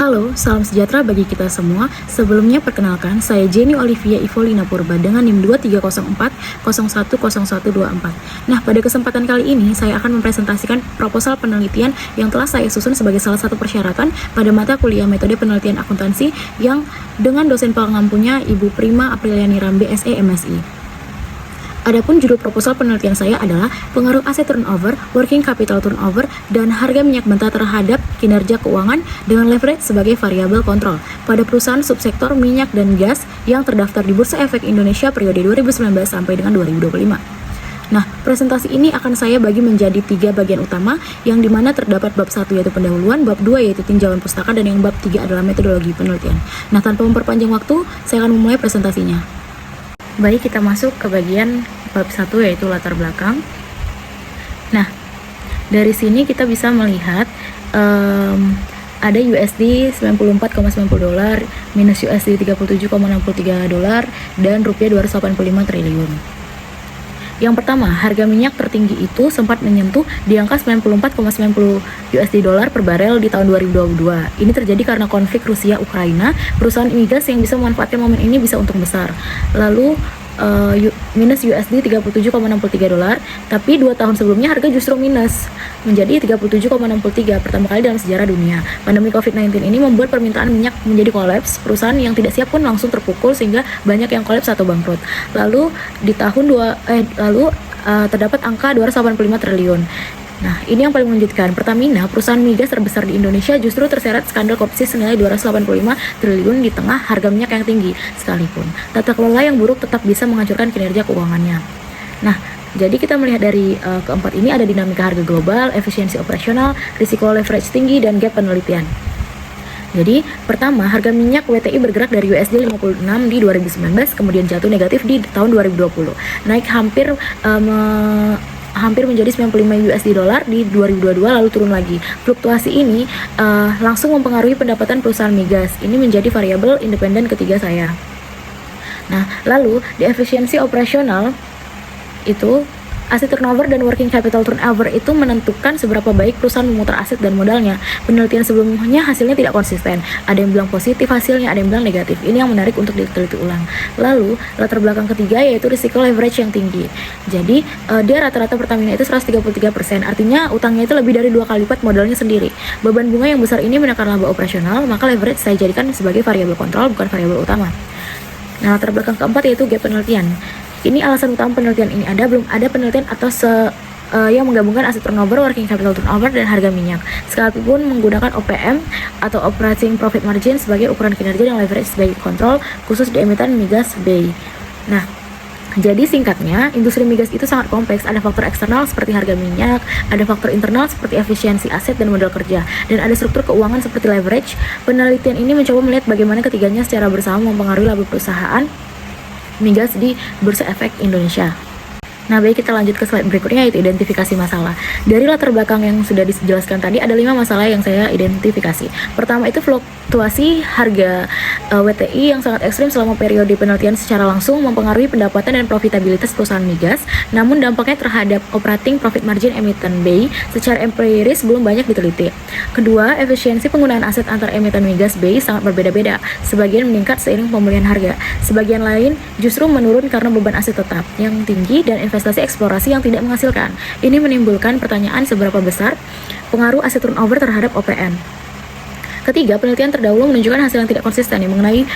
Halo, salam sejahtera bagi kita semua. Sebelumnya perkenalkan, saya Jenny Olivia Ivolina Purba dengan NIM 2304010124. Nah, pada kesempatan kali ini saya akan mempresentasikan proposal penelitian yang telah saya susun sebagai salah satu persyaratan pada mata kuliah metode penelitian akuntansi yang dengan dosen pengampunya Ibu Prima Apriliani Rambe SE MSI. Adapun judul proposal penelitian saya adalah pengaruh aset turnover, working capital turnover, dan harga minyak mentah terhadap kinerja keuangan dengan leverage sebagai variabel kontrol pada perusahaan subsektor minyak dan gas yang terdaftar di Bursa Efek Indonesia periode 2019 sampai dengan 2025. Nah, presentasi ini akan saya bagi menjadi 3 bagian utama, yang dimana terdapat bab 1 yaitu pendahuluan, bab 2 yaitu tinjauan pustaka, dan yang bab 3 adalah metodologi penelitian. Nah, tanpa memperpanjang waktu, saya akan memulai presentasinya. Baik, kita masuk ke bagian bab 1 yaitu latar belakang. Nah, dari sini kita bisa melihat ada USD 94,90 dolar minus USD 37,63 dolar dan rupiah 285 triliun. Yang pertama, harga minyak tertinggi itu sempat menyentuh di angka 94,90 USD dolar per barel di tahun 2022. Ini terjadi karena konflik Rusia-Ukraina. Perusahaan migas yang bisa memanfaatkan momen ini bisa untung besar. Lalu minus USD 37,63 dolar, tapi 2 tahun sebelumnya harga justru minus menjadi 37,63, pertama kali dalam sejarah dunia. Pandemi COVID-19 ini membuat permintaan minyak menjadi kolaps, perusahaan yang tidak siap pun langsung terpukul sehingga banyak yang kolaps atau bangkrut. Lalu di tahun terdapat angka 285 triliun. Nah, ini yang paling mengejutkan. Pertamina, perusahaan migas terbesar di Indonesia, justru terseret skandal korupsi senilai 285 triliun di tengah harga minyak yang tinggi sekalipun. Tata kelola yang buruk tetap bisa menghancurkan kinerja keuangannya. Nah, jadi kita melihat dari keempat ini ada dinamika harga global, efisiensi operasional, risiko leverage tinggi, dan gap penelitian. Jadi, pertama, harga minyak WTI bergerak dari USD 56 di 2019, kemudian jatuh negatif di tahun 2020. Naik hampir menjadi 95 USD dolar di 2022, lalu turun lagi. Fluktuasi ini langsung mempengaruhi pendapatan perusahaan migas. Ini menjadi variabel independen ketiga saya. Nah, lalu di efisiensi operasional itu aset turnover dan working capital turnover itu menentukan seberapa baik perusahaan memutar aset dan modalnya. Penelitian sebelumnya hasilnya tidak konsisten. Ada yang bilang positif hasilnya, ada yang bilang negatif. Ini yang menarik untuk diteliti ulang. Lalu, latar belakang ketiga yaitu risiko leverage yang tinggi. Jadi, dia rata-rata Pertamina itu 133%. Artinya, utangnya itu lebih dari 2 kali lipat modalnya sendiri. Beban bunga yang besar ini menekan laba operasional, maka leverage saya jadikan sebagai variabel kontrol, bukan variabel utama. Nah, latar belakang keempat yaitu gap penelitian. Ini alasan utama penelitian ini belum ada penelitian atau yang menggabungkan aset turnover, working capital turnover, dan harga minyak. Sekalipun menggunakan OPM atau operating profit margin sebagai ukuran kinerja dan leverage sebagai kontrol khusus di emiten migas BEI. Nah, jadi singkatnya, industri migas itu sangat kompleks. Ada faktor eksternal seperti harga minyak, ada faktor internal seperti efisiensi aset dan modal kerja, dan ada struktur keuangan seperti leverage. Penelitian ini mencoba melihat bagaimana ketiganya secara bersama mempengaruhi laba perusahaan migas di Bursa Efek Indonesia. Nah, baik, kita lanjut ke slide berikutnya yaitu identifikasi masalah. Dari latar belakang yang sudah dijelaskan tadi, ada 5 masalah yang saya identifikasi. Pertama itu fluktuasi harga WTI yang sangat ekstrim selama periode penelitian secara langsung mempengaruhi pendapatan dan profitabilitas perusahaan migas, namun dampaknya terhadap operating profit margin emiten BEI secara empiris belum banyak diteliti. Kedua, efisiensi penggunaan aset antar emiten migas BEI sangat berbeda-beda. Sebagian meningkat seiring pemulihan harga, sebagian lain justru menurun karena beban aset tetap yang tinggi dan investasi eksplorasi yang tidak menghasilkan. Ini menimbulkan pertanyaan seberapa besar pengaruh aset turnover terhadap OPM. Ketiga, penelitian terdahulu menunjukkan hasil yang tidak konsisten mengenai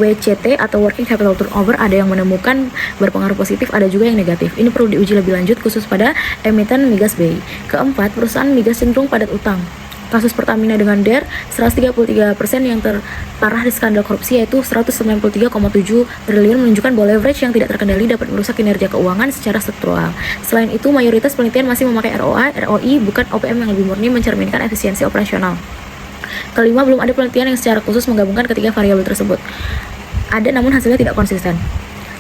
WCT atau working capital turnover. Ada yang menemukan berpengaruh positif, ada juga yang negatif. Ini perlu diuji lebih lanjut khusus pada emiten migas BEI. Keempat, perusahaan migas cenderung padat utang. Kasus Pertamina dengan DER 133% yang terparah di skandal korupsi yaitu 193,7 triliun menunjukkan bahwa leverage yang tidak terkendali dapat merusak kinerja keuangan secara struktural. Selain itu, mayoritas penelitian masih memakai ROI bukan OPM yang lebih murni mencerminkan efisiensi operasional. Kelima, belum ada penelitian yang secara khusus menggabungkan ketiga variabel tersebut. Ada namun hasilnya tidak konsisten.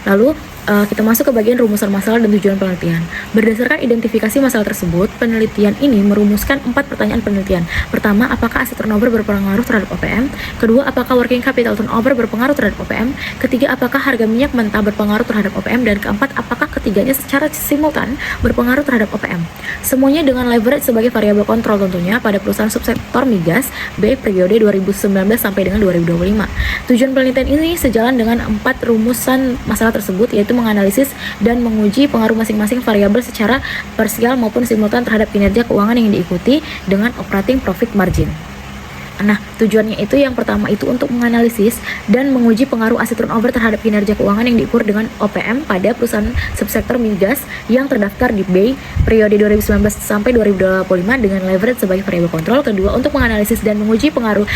Lalu, kita masuk ke bagian rumusan masalah dan tujuan penelitian. Berdasarkan identifikasi masalah tersebut, penelitian ini merumuskan 4 pertanyaan penelitian. Pertama, apakah aset turnover berpengaruh terhadap OPM? Kedua, apakah working capital turnover berpengaruh terhadap OPM? Ketiga, apakah harga minyak mentah berpengaruh terhadap OPM? Dan keempat, apakah ketiganya secara simultan berpengaruh terhadap OPM? Semuanya dengan leverage sebagai variabel kontrol tentunya pada perusahaan subsektor migas B periode 2019 sampai dengan 2025. Tujuan penelitian ini sejalan dengan 4 rumusan masalah tersebut, yaitu menganalisis dan menguji pengaruh masing-masing variabel secara parsial maupun simultan terhadap kinerja keuangan yang diikuti dengan operating profit margin. Nah, tujuannya itu yang pertama itu untuk menganalisis dan menguji pengaruh aset turnover terhadap kinerja keuangan yang diukur dengan OPM pada perusahaan subsektor migas yang terdaftar di B periode 2019 sampai 2025 dengan leverage sebagai variabel kontrol. Kedua, untuk menganalisis dan menguji pengaruh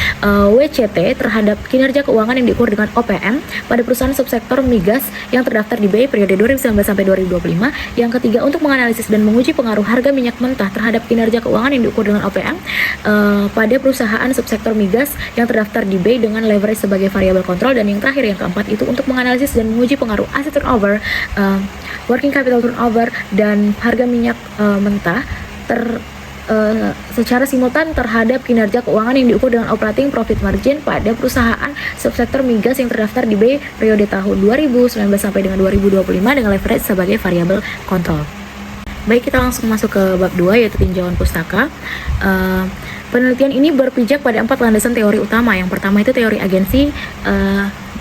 WCT terhadap kinerja keuangan yang diukur dengan OPM pada perusahaan subsektor migas yang terdaftar di B periode 2019 sampai 2025. Yang ketiga, untuk menganalisis dan menguji pengaruh harga minyak mentah terhadap kinerja keuangan yang diukur dengan OPM pada perusahaan subsektor migas yang terdaftar di B dengan leverage sebagai variabel kontrol. Dan yang terakhir, yang keempat itu untuk menganalisis dan menguji pengaruh asset turnover, working capital turnover, dan harga minyak mentah secara simultan terhadap kinerja keuangan yang diukur dengan operating profit margin pada perusahaan subsektor migas yang terdaftar di B periode tahun 2019 sampai dengan 2025 dengan leverage sebagai variabel kontrol. Baik, kita langsung masuk ke bab 2, yaitu tinjauan pustaka. Penelitian ini berpijak pada 4 landasan teori utama. Yang pertama itu teori agensi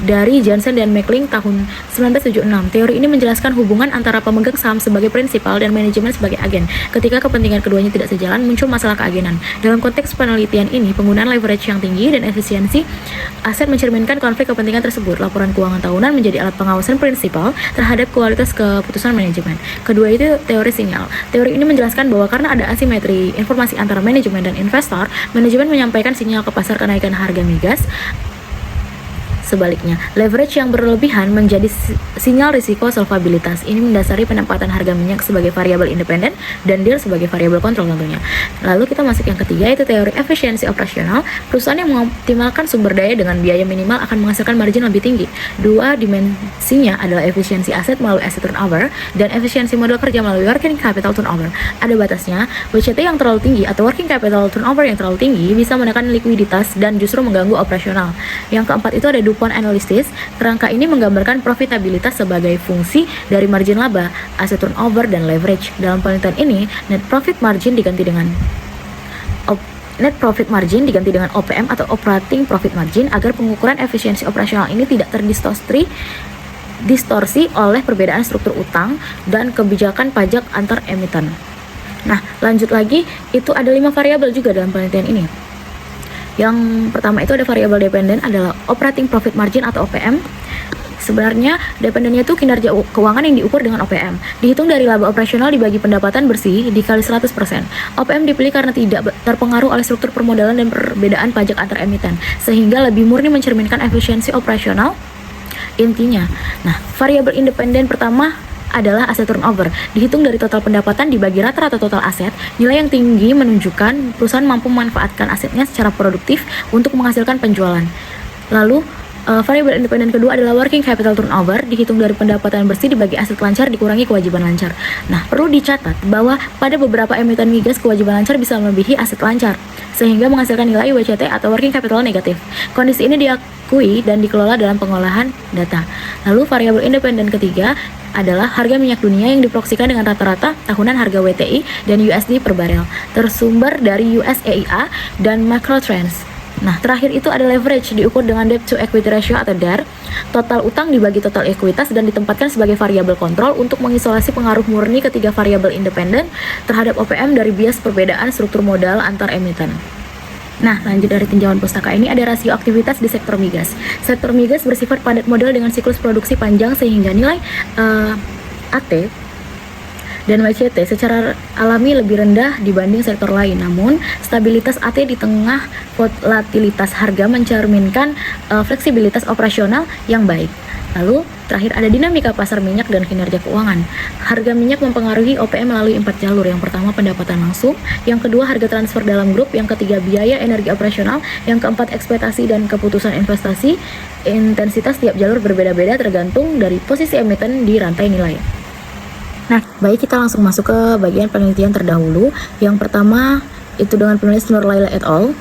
dari Jansen dan Meckling tahun 1976. Teori ini menjelaskan hubungan antara pemegang saham sebagai prinsipal dan manajemen sebagai agen. Ketika kepentingan keduanya tidak sejalan, muncul masalah keagenan. Dalam konteks penelitian ini, penggunaan leverage yang tinggi dan efisiensi aset mencerminkan konflik kepentingan tersebut. Laporan keuangan tahunan menjadi alat pengawasan prinsipal terhadap kualitas keputusan manajemen. Kedua itu teori sinyal. Teori ini menjelaskan bahwa karena ada asimetri informasi antara manajemen dan investor, manajemen menyampaikan sinyal ke pasar kenaikan harga migas. Sebaliknya, leverage yang berlebihan menjadi sinyal risiko solvabilitas. Ini mendasari penempatan harga minyak sebagai variabel independen dan deal sebagai variabel kontrol tentunya. Lalu kita masuk yang ketiga, yaitu teori efisiensi operasional. Perusahaan yang mengoptimalkan sumber daya dengan biaya minimal akan menghasilkan margin lebih tinggi. Dua dimensinya adalah efisiensi aset melalui asset turnover dan efisiensi modal kerja melalui working capital turnover. Ada batasnya, WCT yang terlalu tinggi atau working capital turnover yang terlalu tinggi bisa menekan likuiditas dan justru mengganggu operasional. Yang keempat itu ada DuPont Analysis. Kerangka ini menggambarkan profitabilitas sebagai fungsi dari margin laba, asset turnover, dan leverage. Dalam penelitian ini, net profit margin diganti dengan OPM atau operating profit margin agar pengukuran efisiensi operasional ini tidak terdistorsi oleh perbedaan struktur utang dan kebijakan pajak antar emiten. Nah, lanjut lagi, itu ada 5 variabel juga dalam penelitian ini. Yang pertama itu ada variabel dependen, adalah operating profit margin atau OPM. Sebenarnya dependennya itu kinerja keuangan yang diukur dengan OPM. Dihitung dari laba operasional dibagi pendapatan bersih dikali 100%. OPM dipilih karena tidak terpengaruh oleh struktur permodalan dan perbedaan pajak antar emiten, sehingga lebih murni mencerminkan efisiensi operasional intinya. Nah, variabel independen pertama adalah aset turnover. Dihitung dari total pendapatan dibagi rata-rata total aset. Nilai yang tinggi menunjukkan perusahaan mampu memanfaatkan asetnya secara produktif untuk menghasilkan penjualan. Lalu, variabel independen kedua adalah working capital turnover. Dihitung dari pendapatan bersih dibagi aset lancar dikurangi kewajiban lancar. Nah, perlu dicatat bahwa pada beberapa emiten migas kewajiban lancar bisa melebihi aset lancar, sehingga menghasilkan nilai WCT atau working capital negatif. Kondisi ini diakui dan dikelola dalam pengolahan data. Lalu, variabel independen ketiga adalah harga minyak dunia yang diproyeksikan dengan rata-rata tahunan harga WTI dan USD per barel, tersumber dari USEIA dan Macro Trends. Nah, terakhir itu ada leverage, diukur dengan debt to equity ratio atau DER, total utang dibagi total ekuitas, dan ditempatkan sebagai variabel kontrol untuk mengisolasi pengaruh murni ketiga variabel independen terhadap OPM dari bias perbedaan struktur modal antar emiten. Nah, lanjut dari tinjauan pustaka ini ada rasio aktivitas di sektor migas. Sektor migas bersifat padat modal dengan siklus produksi panjang sehingga nilai AT dan WCT secara alami lebih rendah dibanding sektor lain. Namun, stabilitas AT di tengah volatilitas harga mencerminkan fleksibilitas operasional yang baik. Lalu, terakhir ada dinamika pasar minyak dan kinerja keuangan. Harga minyak mempengaruhi OPM melalui 4 jalur. Yang pertama, pendapatan langsung. Yang kedua, harga transfer dalam grup. Yang ketiga, biaya energi operasional. Yang keempat, ekspektasi dan keputusan investasi. Intensitas tiap jalur berbeda-beda tergantung dari posisi emiten di rantai nilai. Nah, baik, kita langsung masuk ke bagian penelitian terdahulu. Yang pertama, itu dengan penulis Nur Laila et al.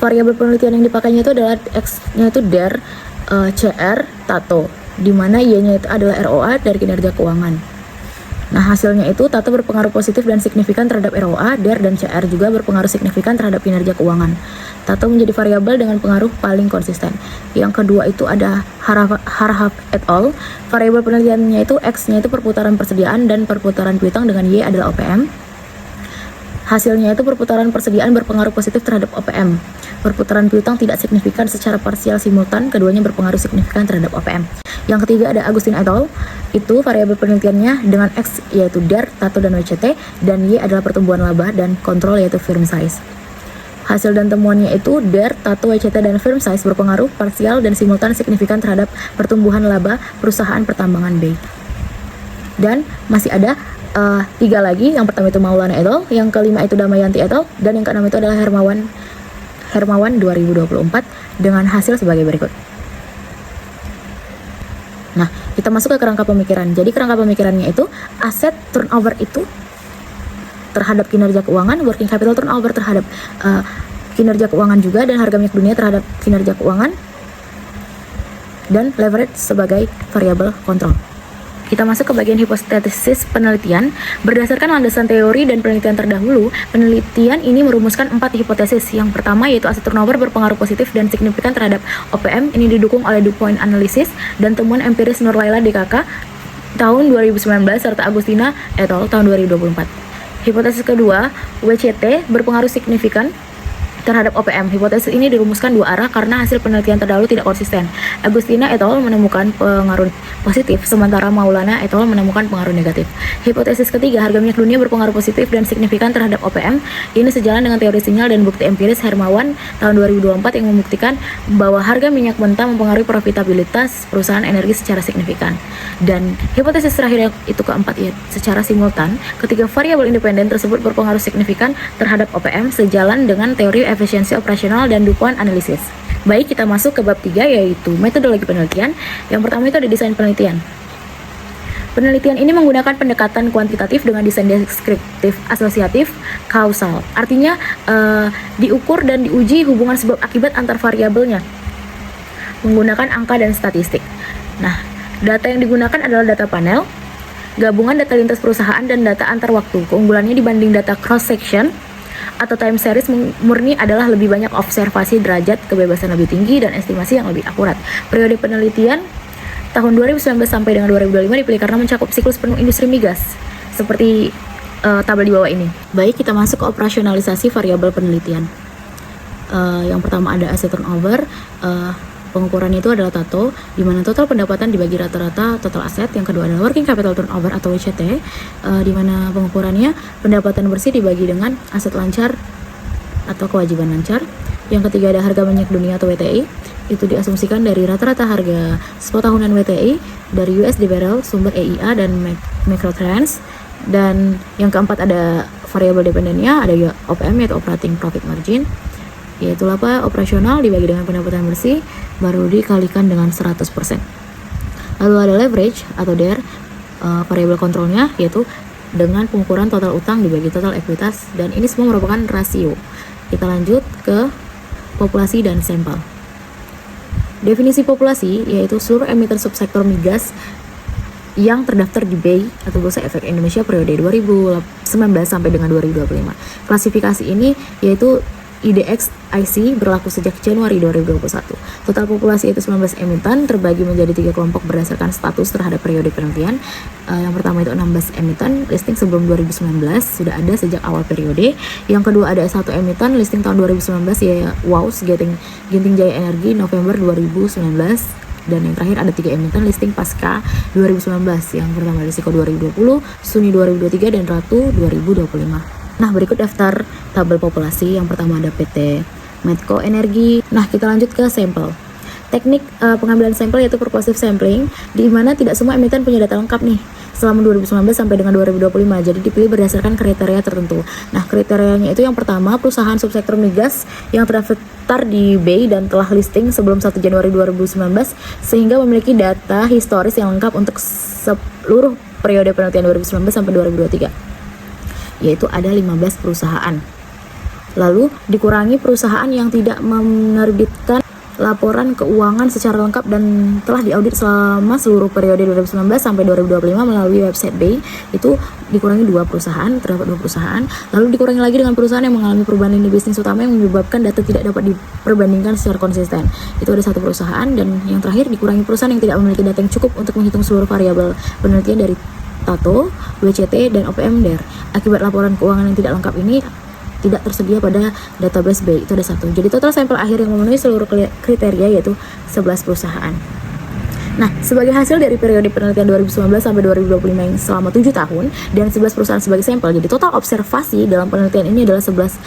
Variabel penelitian yang dipakainya itu adalah X-nya itu DER, CR, TATO, di mana Y-nya itu adalah ROA dari kinerja keuangan. Nah, hasilnya itu TATO berpengaruh positif dan signifikan terhadap ROA, DER dan CR juga berpengaruh signifikan terhadap kinerja keuangan. TATO menjadi variabel dengan pengaruh paling konsisten. Yang kedua itu ada Harhab et al. Variabel penelitiannya itu X-nya itu perputaran persediaan dan perputaran piutang dengan Y adalah OPM. Hasilnya itu perputaran persediaan berpengaruh positif terhadap OPM. Perputaran piutang tidak signifikan secara parsial simultan, keduanya berpengaruh signifikan terhadap OPM. Yang ketiga ada Agustin et al. Itu variabel penelitiannya dengan X yaitu DER, TATO dan WCT, dan Y adalah pertumbuhan laba dan kontrol yaitu firm size. Hasil dan temuannya itu DER, TATO, WCT, dan firm size berpengaruh parsial dan simultan signifikan terhadap pertumbuhan laba perusahaan pertambangan B. Dan masih ada 3 lagi. Yang pertama itu Maulana et al, yang kelima itu Damayanti et al, dan yang keenam itu adalah Hermawan 2024 dengan hasil sebagai berikut. Nah, kita masuk ke kerangka pemikiran. Jadi kerangka pemikirannya itu aset turnover itu terhadap kinerja keuangan, working capital turnover terhadap kinerja keuangan juga, dan harga minyak dunia terhadap kinerja keuangan, dan leverage sebagai variabel kontrol. Kita masuk ke bagian hipotesis penelitian. Berdasarkan landasan teori dan penelitian terdahulu, penelitian ini merumuskan 4 hipotesis. Yang pertama yaitu aset turnover berpengaruh positif dan signifikan terhadap OPM. Ini didukung oleh DuPont Analysis dan temuan empiris Nur Laila DKK tahun 2019 serta Agustina et al. Tahun 2024. Hipotesis kedua, WCT berpengaruh signifikan terhadap OPM. Hipotesis ini dirumuskan 2 arah karena hasil penelitian terdahulu tidak konsisten. Agustina et al. Menemukan pengaruh positif, sementara Maulana et al. Menemukan pengaruh negatif. Hipotesis ketiga, harga minyak dunia berpengaruh positif dan signifikan terhadap OPM. Ini sejalan dengan teori sinyal dan bukti empiris Hermawan tahun 2024 yang membuktikan bahwa harga minyak mentah mempengaruhi profitabilitas perusahaan energi secara signifikan. Dan hipotesis terakhir itu keempat, ya, secara simultan, ketiga variabel independen tersebut berpengaruh signifikan terhadap OPM sejalan dengan teori efisiensi operasional dan DuPont Analysis. Baik, kita masuk ke bab 3 yaitu metodologi penelitian. Yang pertama itu ada desain penelitian. Penelitian ini menggunakan pendekatan kuantitatif dengan desain deskriptif, asosiatif, kausal. Artinya diukur dan diuji hubungan sebab akibat antar variabelnya menggunakan angka dan statistik. Nah, data yang digunakan adalah data panel, gabungan data lintas perusahaan dan data antar waktu. Keunggulannya dibanding data cross section atau time series murni adalah lebih banyak observasi derajat kebebasan lebih tinggi dan estimasi yang lebih akurat. Periode penelitian tahun 2019 sampai dengan 2025 dipilih karena mencakup siklus penuh industri migas seperti tabel di bawah ini. Baik, kita masuk ke operasionalisasi variabel penelitian. Yang pertama ada asset turnover. Pengukurannya itu adalah TATO, di mana total pendapatan dibagi rata-rata total aset. Yang kedua adalah working capital turnover atau WCT, di mana pengukurannya pendapatan bersih dibagi dengan aset lancar atau kewajiban lancar. Yang ketiga ada harga minyak dunia atau WTI, itu diasumsikan dari rata-rata harga spot tahunan WTI dari USD barrel, sumber EIA dan Macrotrends. Dan yang keempat ada variabel dependennya, ada OPM yaitu operating profit margin, yaitu laba operasional dibagi dengan pendapatan bersih baru dikalikan dengan 100%. Lalu ada leverage atau DER, variabel kontrolnya yaitu dengan pengukuran total utang dibagi total ekuitas, dan ini semua merupakan rasio. Kita lanjut ke populasi dan sampel. Definisi populasi yaitu seluruh emiten subsektor migas yang terdaftar di BEI atau Bursa Efek Indonesia periode 2019 sampai dengan 2025. Klasifikasi ini yaitu IDX IC berlaku sejak Januari 2021. Total populasi itu 19 emiten terbagi menjadi 3 kelompok berdasarkan status terhadap periode penelitian. Yang pertama itu 16 emiten listing sebelum 2019, sudah ada sejak awal periode. Yang kedua ada 1 emiten listing tahun 2019 ya WOWS Genting Jaya Energi November 2019. Dan yang terakhir ada 3 emiten listing pasca 2019. Yang pertama Risiko 2020, Suni 2023 dan Ratu 2025. Nah, berikut daftar tabel populasi. Yang pertama ada PT Medco Energi. Nah, kita lanjut ke sampel. teknik pengambilan sampel yaitu purposive sampling, di mana tidak semua emiten punya data lengkap nih selama 2019 sampai dengan 2025. Jadi dipilih berdasarkan kriteria tertentu. Nah, kriterianya itu yang pertama, perusahaan subsektor migas yang terdaftar di BEI dan telah listing sebelum 1 Januari 2019 sehingga memiliki data historis yang lengkap untuk seluruh periode penelitian 2019 sampai 2023. Yaitu ada 15 perusahaan. Lalu dikurangi perusahaan yang tidak menerbitkan laporan keuangan secara lengkap dan telah diaudit selama seluruh periode 2019 sampai 2025 melalui website BEI. Itu dikurangi 2 perusahaan, terdapat 2 perusahaan. Lalu dikurangi lagi dengan perusahaan yang mengalami perubahan lini bisnis utama yang menyebabkan data tidak dapat diperbandingkan secara konsisten. Itu ada 1 perusahaan. Dan yang terakhir, dikurangi perusahaan yang tidak memiliki data yang cukup untuk menghitung seluruh variabel penelitian dari TATO, WCT, dan OPM-DER. Akibat laporan keuangan yang tidak lengkap ini tidak tersedia pada database BEI. Itu ada 1. Jadi total sampel akhir yang memenuhi seluruh kriteria yaitu 11 perusahaan. Nah, sebagai hasil dari periode penelitian 2019 sampai 2025 yang selama 7 tahun dan 11 perusahaan sebagai sampel, jadi total observasi dalam penelitian ini adalah 11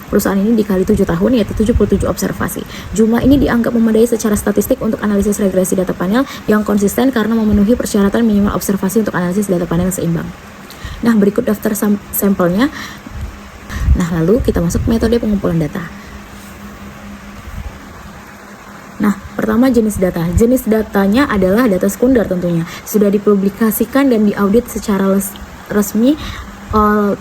perusahaan ini dikali 7 tahun yaitu 77 observasi. Jumlah ini dianggap memadai secara statistik untuk analisis regresi data panel yang konsisten karena memenuhi persyaratan minimal observasi untuk analisis data panel seimbang. Nah, berikut daftar sampelnya. Nah, lalu kita masuk metode pengumpulan data. Nah, pertama jenis data. Jenis datanya adalah data sekunder tentunya. Sudah dipublikasikan dan diaudit secara resmi,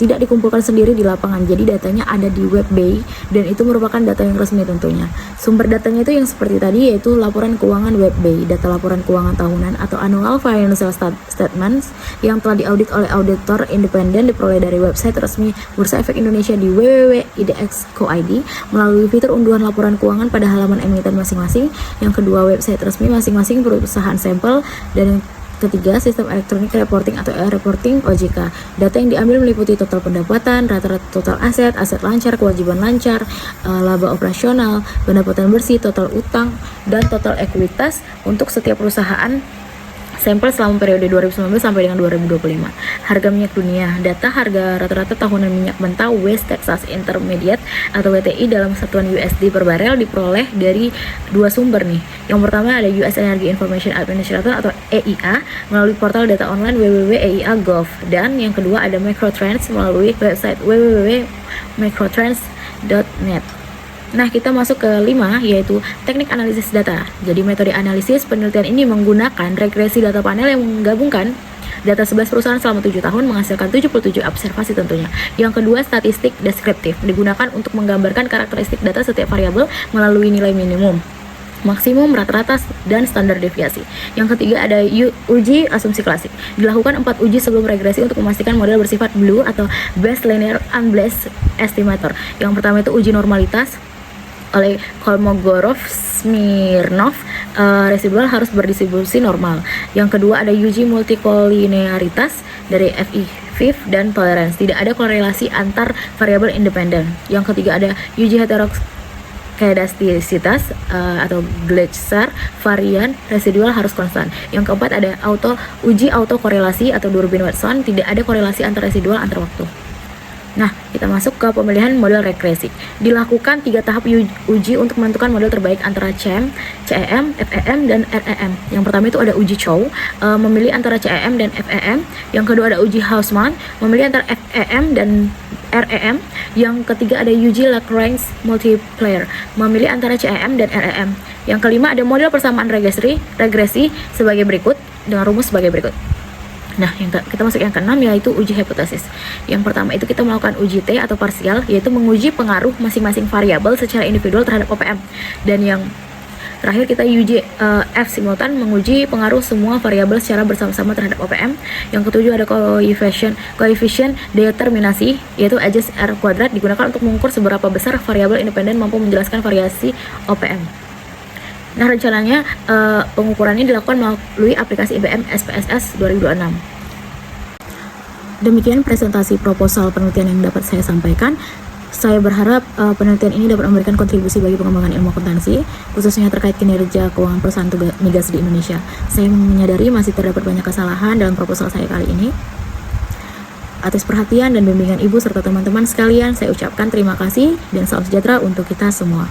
tidak dikumpulkan sendiri di lapangan. Jadi datanya ada di web BEI dan itu merupakan data yang resmi tentunya. Sumber datanya itu yang seperti tadi yaitu laporan keuangan web BEI, data laporan keuangan tahunan atau annual financial statements yang telah diaudit oleh auditor independen diperoleh dari website resmi Bursa Efek Indonesia di www.idx.co.id melalui fitur unduhan laporan keuangan pada halaman emiten masing-masing. Yang kedua, website resmi masing-masing perusahaan sampel. Dan yang ketiga, sistem elektronik reporting atau e-reporting OJK. Data yang diambil meliputi total pendapatan, rata-rata total aset, aset lancar, kewajiban lancar, laba operasional, pendapatan bersih, total utang, dan total ekuitas untuk setiap perusahaan sampel selama periode 2019 sampai dengan 2025. Harga minyak dunia. Data harga rata-rata tahunan minyak mentah West Texas Intermediate atau WTI dalam satuan USD per barel diperoleh dari 2 sumber nih. Yang pertama ada US Energy Information Administration atau EIA melalui portal data online www.eia.gov, dan yang kedua ada Microtrends melalui website www.microtrends.net. Nah, kita masuk ke 5 yaitu teknik analisis data. Jadi metode analisis penelitian ini menggunakan regresi data panel yang menggabungkan data 11 perusahaan selama 7 tahun menghasilkan 77 observasi tentunya. Yang kedua, statistik deskriptif digunakan untuk menggambarkan karakteristik data setiap variabel melalui nilai minimum, maksimum, rata-rata, dan standar deviasi. Yang ketiga ada uji asumsi klasik. Dilakukan 4 uji sebelum regresi untuk memastikan model bersifat BLEU atau Best Linear Unbiased Estimator. Yang pertama itu uji normalitas oleh Kolmogorov-Smirnov, residual harus berdistribusi normal. Yang kedua ada uji multikolinearitas dari FIV dan tolerance. Tidak ada korelasi antar variabel independen. Yang ketiga ada uji heterokedastisitas atau Gleicher varian residual harus konstan. Yang keempat ada uji autokorelasi atau Durbin-Watson. Tidak ada korelasi antar residual antar waktu. Nah, kita masuk ke pemilihan model regresi. Dilakukan 3 tahap uji untuk menentukan model terbaik antara CEM, FEM, dan REM. Yang pertama itu ada uji Chow, memilih antara CEM dan FEM. Yang kedua ada uji Hausmann, memilih antara FEM dan REM. Yang ketiga ada uji Lagrange multiplier, memilih antara CEM dan REM. Yang kelima ada model persamaan regresi sebagai berikut dengan rumus sebagai berikut. Nah, kita masuk yang keenam yaitu uji hipotesis. Yang pertama itu kita melakukan uji T atau parsial, yaitu menguji pengaruh masing-masing variabel secara individual terhadap OPM. Dan yang terakhir kita uji F simultan, menguji pengaruh semua variabel secara bersama-sama terhadap OPM. Yang ketujuh ada koefisien determinasi, yaitu Ajes R kuadrat, digunakan untuk mengukur seberapa besar variabel independen mampu menjelaskan variasi OPM. Nah, rencananya pengukurannya dilakukan melalui aplikasi IBM SPSS 2026. Demikian presentasi proposal penelitian yang dapat saya sampaikan. Saya berharap penelitian ini dapat memberikan kontribusi bagi pengembangan ilmu akuntansi, khususnya terkait kinerja keuangan perusahaan migas di Indonesia. Saya menyadari masih terdapat banyak kesalahan dalam proposal saya kali ini. Atas perhatian dan bimbingan Ibu serta teman-teman sekalian, saya ucapkan terima kasih dan salam sejahtera untuk kita semua.